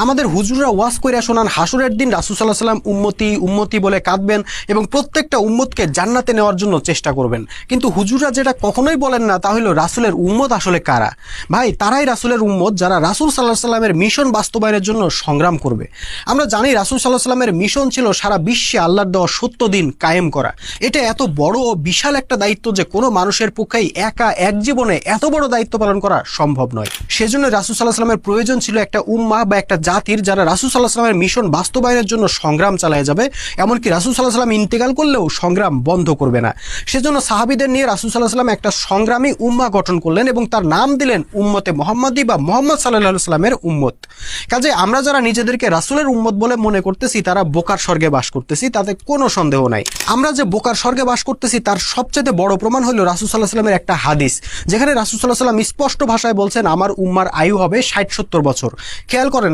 আমাদের হুজুররা ওয়াজ করে শোনান হাসরের দিন রাসূল সাল্লাল্লাহু আলাইহি ওয়াসাল্লাম উম্মতি উম্মতি বলে কাঁদবেন এবং প্রত্যেকটা উম্মতকে জান্নাতে নেওয়ার জন্য চেষ্টা করবেন। কিন্তু হুজুররা যেটা কখনোই বলেন না তা হলো রাসূলের উম্মত আসলে কারা। ভাই, তারাই রাসূলের উম্মত যারা রাসূল সাল্লাল্লাহু আলাইহি ওয়াসাল্লামের মিশন বাস্তবায়নের জন্য সংগ্রাম করবে। আমরা জানি রাসূল সাল্লাল্লাহু আলাইহি ওয়াসাল্লামের মিশন ছিল সারা বিশ্বে আল্লাহর দেওয়া সত্য দিন কায়েম করা। এটা এত বড় ও বিশাল একটা দায়িত্ব যে কোনো মানুষের পক্ষেই একা এক জীবনে এত বড় দায়িত্ব পালন করা সম্ভব নয়। সেজন্য রাসূল সাল্লাল্লাহু আলাইহি ওয়াসাল্লামের প্রয়োজন ছিল একটা উম্মাহ বা একটা জাতির যারা রাসূল সাল্লাল্লাহু আলাইহি ওয়াসাল্লামের মিশন বাস্তবায়নের জন্য সংগ্রাম চালিয়ে যাবে, এমনকি রাসূল সাল্লাল্লাহু আলাইহি ওয়াসাল্লাম ইন্তেকাল করলেও সংগ্রাম বন্ধ করবে না। সেজন্য সাহাবীদের নিয়ে রাসূল সাল্লাল্লাহু আলাইহি ওয়াসাল্লাম একটা সংগ্রামী উম্মাহ গঠন করলেন এবং তার নাম দিলেন উম্মতে মুহাম্মাদি বা মুহাম্মদ সাল্লাল্লাহু আলাইহি ওয়াসাল্লামের উম্মত। কাজে আমরা যারা নিজেদেরকে রাসূলের উম্মত বলে মনে করতেছি তারা বোকার স্বর্গে বাস করতেছি, তাতে কোনো সন্দেহ নাই। আমরা যে বোকার স্বর্গে বাস করতেছি তার সবচেয়ে বড় প্রমাণ হলো রাসূল সাল্লাল্লাহু আলাইহি ওয়াসাল্লামের একটা হাদিস, যেখানে রাসূল সাল্লাল্লাহু আলাইহি ওয়াসাল্লাম স্পষ্ট ভাষায় বলছেন আমার উম্মার আয়ু হবে ৬০-৭০ বছর। খেয়াল করেন,